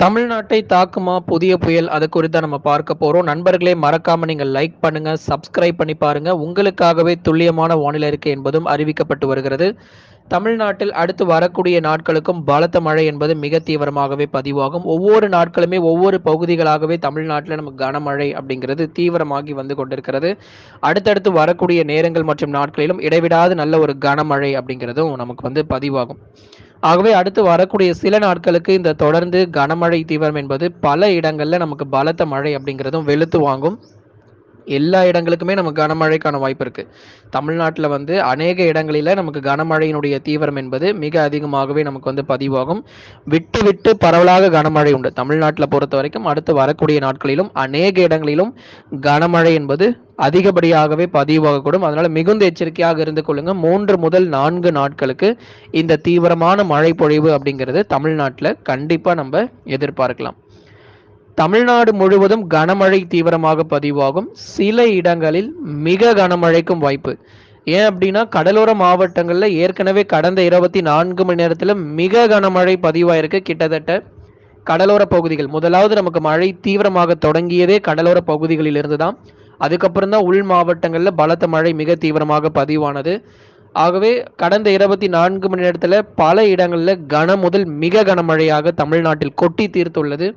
தமிழ்நாட்டை தாக்குமா புதிய புயல்? அது குறித்து தான் நம்ம பார்க்க போறோம். நண்பர்களே மறக்காம நீங்க லைக் பண்ணுங்க, சப்ஸ்கிரைப் பண்ணி பாருங்க. உங்களுக்காகவே துல்லியமான வானிலை அறிக்கை என்பதும் அறிவிக்கப்பட்டு வருகிறது. தமிழ்நாட்டில் அடுத்து வரக்கூடிய நாட்களுக்கும் பலத்த மழை என்பது மிக தீவிரமாகவே பதிவாகும். ஒவ்வொரு நாட்களுமே ஒவ்வொரு பகுதிகளாகவே தமிழ்நாட்டில நமக்கு கனமழை அப்படிங்கிறது தீவிரமாகி வந்து கொண்டிருக்கிறது. அடுத்தடுத்து வரக்கூடிய நேரங்கள் மற்றும் நாட்களிலும் இடைவிடாது நல்ல ஒரு கனமழை அப்படிங்கிறதும் நமக்கு வந்து பதிவாகும். ஆகவே அடுத்து வரக்கூடிய சில நாட்களுக்கு இந்த தொடர்ந்து கனமழை தீவிரம் என்பது பல இடங்கள்ல நமக்கு பலத்த மழை அப்படிங்கிறதும் வெளுத்து வாங்கும். எல்லா இடங்களுக்குமே நமக்கு கனமழைக்கான வாய்ப்பு இருக்கு. தமிழ்நாட்டில் வந்து அநேக இடங்களில நமக்கு கனமழையினுடைய தீவிரம் என்பது மிக அதிகமாகவே நமக்கு வந்து பதிவாகும். விட்டு விட்டு பரவலாக கனமழை உண்டு. தமிழ்நாட்டில் பொறுத்த வரைக்கும் அடுத்து வரக்கூடிய நாட்களிலும் அநேக இடங்களிலும் கனமழை என்பது அதிகப்படியாகவே பதிவாகக்கூடும். அதனால மிகுந்த எச்சரிக்கையாக இருந்து கொள்ளுங்க. 3 முதல் 4 நாட்களுக்கு இந்த தீவிரமான மழை பொழிவு அப்படிங்கிறது தமிழ்நாட்டில் கண்டிப்பா நம்ம எதிர்பார்க்கலாம். தமிழ்நாடு முழுவதும் கனமழை தீவிரமாக பதிவாகும். சில இடங்களில் மிக கனமழைக்கும் வாய்ப்பு. ஏன் அப்படின்னா கடலோர மாவட்டங்கள்ல ஏற்கனவே கடந்த 24 மணி நேரத்துல மிக கனமழை பதிவாயிருக்கு. கிட்டத்தட்ட கடலோர பகுதிகள் முதலாவது நமக்கு மழை தீவிரமாக தொடங்கியதே கடலோர பகுதிகளில் இருந்துதான். அதுக்கப்புறம் தான் உள் மாவட்டங்கள்ல பலத்த மழை மிக தீவிரமாக பதிவானது. ஆகவே கடந்த 24 மணி நேரத்துல பல இடங்கள்ல கன முதல் மிக கனமழையாக தமிழ்நாட்டில் கொட்டி தீர்த்துள்ளது.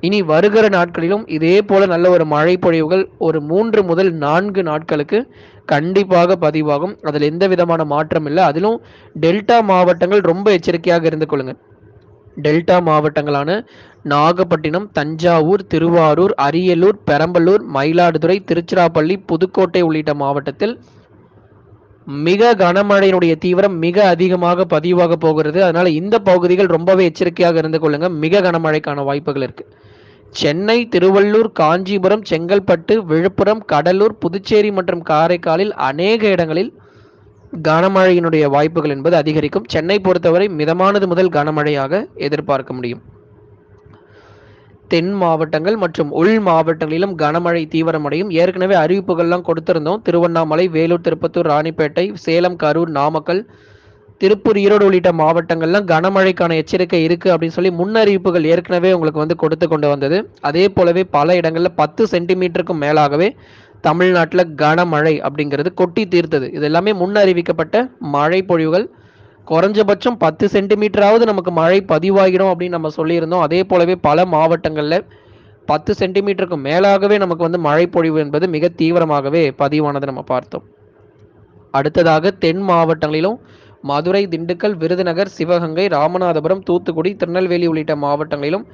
இனி வருகிற நாட்களிலும் இதே போல நல்ல ஒரு மழை பொழிவுகள் ஒரு 3 முதல் 4 நாட்களுக்கு கண்டிப்பாக பதிவாகும். அதில் எந்த விதமான மாற்றம் இல்லை. அதிலும் டெல்டா மாவட்டங்கள் ரொம்ப எச்சரிக்கையாக இருந்து கொள்ளுங்க. டெல்டா மாவட்டங்களான நாகப்பட்டினம், தஞ்சாவூர், திருவாரூர், அரியலூர், பெரம்பலூர், மயிலாடுதுறை, திருச்சிராப்பள்ளி, புதுக்கோட்டை உள்ளிட்ட மாவட்டத்தில் மிக கனமழையினுடைய தீவிரம் மிக அதிகமாக பதிவாக போகிறது. அதனால இந்த பகுதிகள் ரொம்பவே எச்சரிக்கையாக இருந்து கொள்ளுங்க. மிக கனமழைக்கான வாய்ப்புகள் இருக்கு. சென்னை, திருவள்ளூர், காஞ்சிபுரம், செங்கல்பட்டு, விழுப்புரம், கடலூர், புதுச்சேரி மற்றும் காரைக்காலில் அநேக இடங்களில் கனமழையினுடைய வாய்ப்புகள் என்பது அதிகரிக்கும். சென்னை பொறுத்தவரை மிதமானது முதல் கனமழையாக எதிர்பார்க்க முடியும். தென் மாவட்டங்கள் மற்றும் உள் மாவட்டங்களிலும் கனமழை தீவிரமடையும். ஏற்கனவே அறிவிப்புகள்லாம் கொடுத்திருந்தோம். திருவண்ணாமலை, வேலூர், திருப்பத்தூர், ராணிப்பேட்டை, சேலம், கரூர், நாமக்கல், திருப்பூர், ஈரோடு உள்ளிட்ட மாவட்டங்கள்லாம் கனமழைக்கான எச்சரிக்கை இருக்கு அப்படின்னு சொல்லி முன்னறிவிப்புகள் ஏற்கனவே உங்களுக்கு வந்து கொடுத்து கொண்டு வந்தது. அதே போலவே பல இடங்கள்ல 10 சென்டிமீட்டருக்கும் மேலாகவே தமிழ்நாட்டில் கனமழை அப்படிங்கிறது கொட்டி தீர்த்தது. இது எல்லாமே முன்னறிவிக்கப்பட்ட மழை பொழிவுகள். குறைஞ்சபட்சம் 10 சென்டிமீட்டராவது நமக்கு மழை பதிவாகிடும் அப்படின்னு நம்ம சொல்லியிருந்தோம். அதே போலவே பல மாவட்டங்கள்ல 10 சென்டிமீட்டருக்கு மேலாகவே நமக்கு வந்து மழை பொழிவு என்பது மிக தீவிரமாகவே பதிவானதை நம்ம பார்த்தோம். அடுத்ததாக தென் மாவட்டங்களிலும் மதுரை, திண்டுக்கல், விருதுநகர், சிவகங்கை, ராமநாதபுரம், தூத்துக்குடி, திருநெல்வேலி உள்ளிட்ட மாவட்டங்களிலும்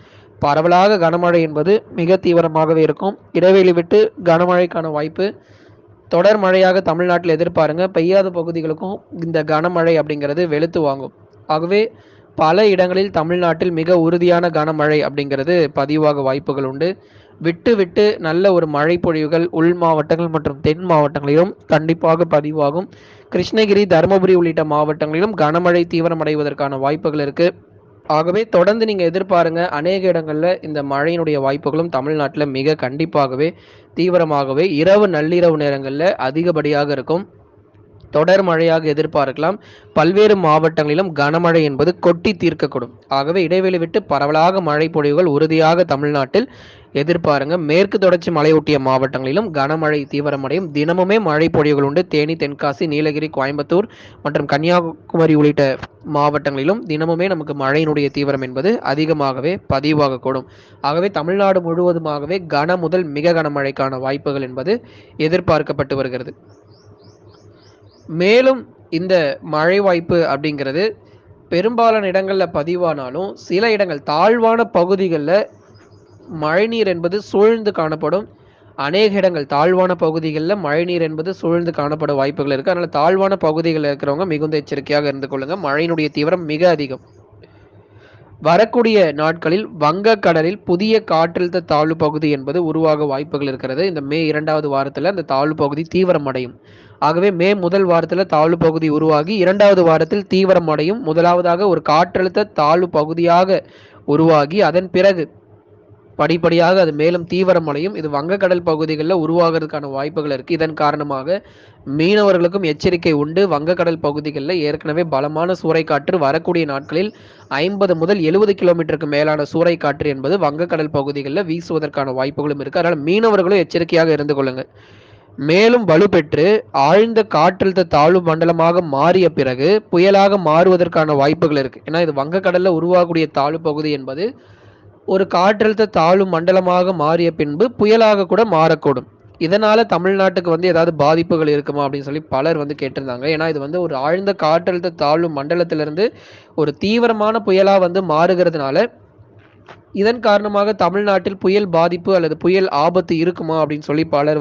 பரவலாக கனமழை என்பது மிக தீவிரமாகவே இருக்கும். இடைவெளி விட்டு கனமழைக்கான வாய்ப்பு தொடர் மழையாக தமிழ்நாட்டில் எதிர்பாருங்க. பெய்யாத பகுதிகளுக்கும் இந்த கனமழை அப்படிங்கிறது வெளுத்து வாங்கும். ஆகவே பல இடங்களில் தமிழ்நாட்டில் மிக உறுதியான கனமழை அப்படிங்கிறது பதிவாக வாய்ப்புகள் உண்டு. விட்டு விட்டு நல்ல ஒரு மழை பொழிவுகள் உள் மாவட்டங்கள் மற்றும் தென் மாவட்டங்களிலும் கண்டிப்பாக பதிவாகும். கிருஷ்ணகிரி, தருமபுரி உள்ளிட்ட மாவட்டங்களிலும் கனமழை தீவிரமடைவதற்கான வாய்ப்புகள் இருக்கு. ஆகவே தொடர்ந்து நீங்க எதிர்பாருங்க. அநேக இடங்கள்ல இந்த மழையினுடைய வாய்ப்புகளும் தமிழ்நாட்டில் மிக கண்டிப்பாகவே தீவிரமாகவே இரவு நள்ளிரவு நேரங்களில் அதிகப்படியாக இருக்கும். தொடர் மழையாக எதிர்பார்க்கலாம். பல்வேறு மாவட்டங்களிலும் கனமழை என்பது கொட்டி தீர்க்கக்கூடும். ஆகவே இடைவெளி விட்டு பரவலாக மழை பொழிவுகள் உறுதியாக தமிழ்நாட்டில் எதிர்பாருங்க. மேற்கு தொடர்ச்சி மலையொட்டிய மாவட்டங்களிலும் கனமழை தீவிரமடையும். தினமுமே மழை பொழிவுகள் உண்டு. தேனி, தென்காசி, நீலகிரி, கோயம்புத்தூர் மற்றும் கன்னியாகுமரி உள்ளிட்ட மாவட்டங்களிலும் தினமுமே நமக்கு மழையினுடைய தீவிரம் என்பது அதிகமாகவே பதிவாகக்கூடும். ஆகவே தமிழ்நாடு முழுவதுமாகவே கன முதல் மிக கனமழைக்கான வாய்ப்புகள் என்பது எதிர்பார்க்கப்பட்டு வருகிறது. மேலும் இந்த மழை வாய்ப்பு அப்படிங்கிறது பெரும்பாலான இடங்களில் பதிவானாலும் சில இடங்கள் தாழ்வான பகுதிகளில் மழைநீர் என்பது சூழ்ந்து காணப்படும். அநேக இடங்கள் தாழ்வான பகுதிகளில் மழைநீர் என்பது சூழ்ந்து காணப்பட வாய்ப்புகள் இருக்கு. அதனால தாழ்வான பகுதிகளில் இருக்கிறவங்க மிகுந்த எச்சரிக்கையாக இருந்து கொள்ளுங்க. மழையினுடைய தீவிரம் மிக அதிகம். வரக்கூடிய நாட்களில் வங்கக்கடலில் புதிய காற்றழுத்த தாழ்வு பகுதி என்பது உருவாக வாய்ப்புகள் இருக்கிறது. இந்த மே 2வது வாரத்தில் அந்த தாழ்வு பகுதி தீவிரமடையும். ஆகவே மே முதல் வாரத்தில் தாழ்வு பகுதி உருவாகி 2வது வாரத்தில் தீவிரமடையும். முதலாவதாக ஒரு காற்றழுத்த தாழ்வு பகுதியாக உருவாகி அதன் பிறகு படிப்படியாக அது மேலும் தீவிரமடையும். இது வங்கக்கடல் பகுதிகளில் உருவாகிறதுக்கான வாய்ப்புகள் இருக்கு. இதன் காரணமாக மீனவர்களுக்கும் எச்சரிக்கை உண்டு. வங்கக்கடல் பகுதிகளில் ஏற்கனவே பலமான சூறைக்காற்று வரக்கூடிய நாட்களில் 50 முதல் 70 கிலோமீட்டருக்கு மேலான சூறைக்காற்று என்பது வங்கக்கடல் பகுதிகளில் வீசுவதற்கான வாய்ப்புகளும் இருக்கு. அதனால் மீனவர்களும் எச்சரிக்கையாக இருந்து கொள்ளுங்க. மேலும் வலுப்பெற்று ஆழ்ந்த காற்றழுத்த தாழ்வு மண்டலமாக மாறிய பிறகு புயலாக மாறுவதற்கான வாய்ப்புகள் இருக்கு. ஏன்னா இது வங்கக்கடல்ல உருவாகக்கூடிய தாழ்வு பகுதி என்பது ஒரு காற்றழுத்த தாழ்வு மண்டலமாக மாறிய பின்பு புயலாக கூட மாறக்கூடும். இதனால தமிழ்நாட்டுக்கு ஏதாவது பாதிப்புகள் இருக்குமா அப்படின்னு சொல்லி பலர் கேட்டிருந்தாங்க. ஏன்னா இது ஒரு ஆழ்ந்த காற்றழுத்த தாழ்வு மண்டலத்திலிருந்து ஒரு தீவிரமான புயலா மாறுகிறதுனால இதன் காரணமாக தமிழ்நாட்டில் புயல் பாதிப்பு அல்லது புயல் ஆபத்து இருக்குமா அப்படின்னு சொல்லி பலர்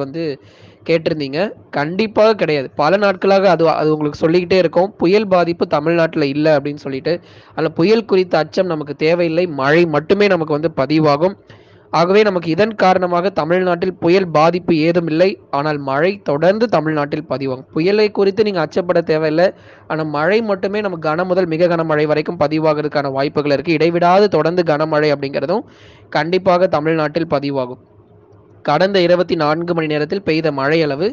கேட்டிருந்தீங்க. கண்டிப்பாக கிடையாது. பல நாட்களாக அது அது உங்களுக்கு சொல்லிக்கிட்டே இருக்கோம். புயல் பாதிப்பு தமிழ்நாட்டில் இல்லை அப்படின்னு சொல்லிட்டு. அதில் புயல் குறித்த அச்சம் நமக்கு தேவையில்லை. மழை மட்டுமே நமக்கு பதிவாகும். ஆகவே நமக்கு இதன் காரணமாக தமிழ்நாட்டில் புயல் பாதிப்பு ஏதும் இல்லை. ஆனால் மழை தொடர்ந்து தமிழ்நாட்டில் பதிவாகும். புயலை குறித்து நீங்கள் அச்சப்பட தேவையில்லை. ஆனால் மழை மட்டுமே நமக்கு கன முதல் மிக கனமழை வரைக்கும் பதிவாகிறதுக்கான வாய்ப்புகள் இருக்குது. இடைவிடாது தொடர்ந்து கனமழை அப்படிங்கிறதும் கண்டிப்பாக தமிழ்நாட்டில் பதிவாகும். கடந்த 24 மணி நேரத்தில் பெய்த மழை அளவு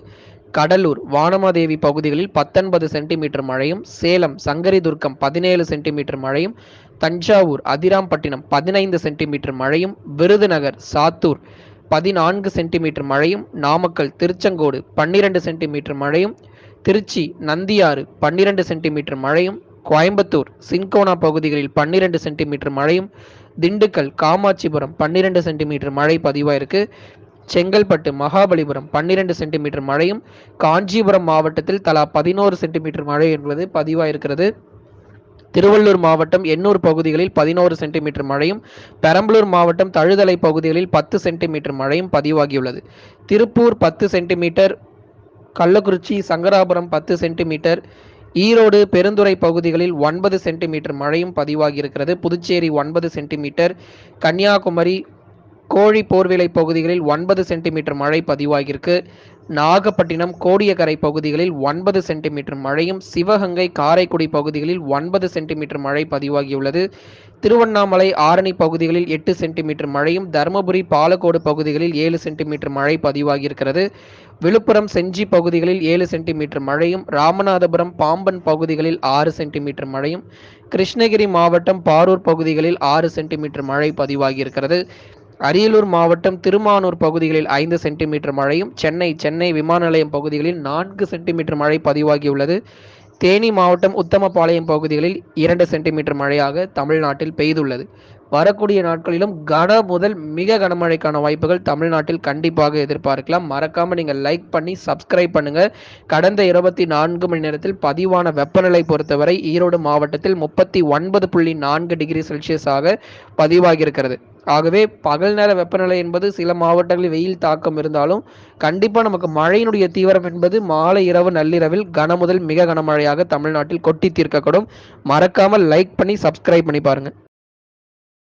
கடலூர் வானமாதேவி பகுதிகளில் 19 சென்டிமீட்டர் மழையும், சேலம் சங்கரிதுர்க்கம் 17 சென்டிமீட்டர் மழையும், தஞ்சாவூர் அதிராம்பட்டினம் 15 சென்டிமீட்டர் மழையும், விருதுநகர் சாத்தூர் 14 சென்டிமீட்டர் மழையும், நாமக்கல் திருச்செங்கோடு 12 சென்டிமீட்டர் மழையும், திருச்சி நந்தியாறு 12 சென்டிமீட்டர் மழையும், கோயம்புத்தூர் சின்கோனா பகுதிகளில் 12 சென்டிமீட்டர் மழையும், திண்டுக்கல் காமாட்சிபுரம் 12 சென்டிமீட்டர் மழை பதிவாயிருக்கு. செங்கல்பட்டு மகாபலிபுரம் 12 சென்டிமீட்டர் மழையும், காஞ்சிபுரம் மாவட்டத்தில் தலா 11 சென்டிமீட்டர் மழை என்பது பதிவாயிருக்கிறது. திருவள்ளூர் மாவட்டம் எண்ணூர் பகுதிகளில் 11 சென்டிமீட்டர் மழையும், பெரம்பலூர் மாவட்டம் தழுதலை பகுதிகளில் 10 சென்டிமீட்டர் மழையும் பதிவாகியுள்ளது. திருப்பூர் 10 சென்டிமீட்டர், கள்ளக்குறிச்சி சங்கராபுரம் 10 சென்டிமீட்டர், ஈரோடு பெருந்துறை பகுதிகளில் 9 சென்டிமீட்டர் மழையும் பதிவாகியிருக்கிறது. புதுச்சேரி 9 சென்டிமீட்டர், கன்னியாகுமரி கோழி போர்விலை பகுதிகளில் 9 சென்டிமீட்டர் மழை பதிவாகியிருக்கு. நாகப்பட்டினம் கோடியக்கரை பகுதிகளில் 9 சென்டிமீட்டர் மழையும், சிவகங்கை காரைக்குடி பகுதிகளில் 9 சென்டிமீட்டர் மழை பதிவாகியுள்ளது. திருவண்ணாமலை ஆரணி பகுதிகளில் 8 சென்டிமீட்டர் மழையும், தருமபுரி பாலக்கோடு பகுதிகளில் 7 சென்டிமீட்டர் மழை பதிவாகியிருக்கிறது. விழுப்புரம் செஞ்சி பகுதிகளில் 7 சென்டிமீட்டர் மழையும், ராமநாதபுரம் பாம்பன் பகுதிகளில் 6 சென்டிமீட்டர் மழையும், கிருஷ்ணகிரி மாவட்டம் பாரூர் பகுதிகளில் 6 சென்டிமீட்டர் மழை பதிவாகியிருக்கிறது. அரியலூர் மாவட்டம் திருமானூர் பகுதிகளில் 5 சென்டிமீட்டர் மழையும், சென்னை விமான நிலையம் பகுதிகளில் 4 சென்டிமீட்டர் மழை பதிவாகியுள்ளது. தேனி மாவட்டம் உத்தமபாளையம் பகுதிகளில் 2 சென்டிமீட்டர் மழையாக தமிழ்நாட்டில் பெய்துள்ளது. வரக்கூடிய நாட்களிலும் கன முதல் மிக கனமழைக்கான வாய்ப்புகள் தமிழ்நாட்டில் கண்டிப்பாக எதிர்பார்க்கலாம். மறக்காம நீங்கள் லைக் பண்ணி சப்ஸ்கிரைப் பண்ணுங்க. கடந்த 24 மணி நேரத்தில் பதிவான வெப்பநிலை பொறுத்தவரை ஈரோடு மாவட்டத்தில் 39.4 டிகிரி செல்சியஸாக பதிவாகியிருக்கிறது. ஆகவே பகல் நேர வெப்பநிலை என்பது சில மாவட்டங்களில் வெயில் தாக்கம் இருந்தாலும் கண்டிப்பா நமக்கு மழையினுடைய தீவிரம் என்பது மாலை இரவு நள்ளிரவில் கன முதல் மிக கனமழையாக தமிழ்நாட்டில் கொட்டி தீர்க்கப்படும். மறக்காமல் லைக் பண்ணி சப்ஸ்கிரைப் பண்ணி பாருங்க.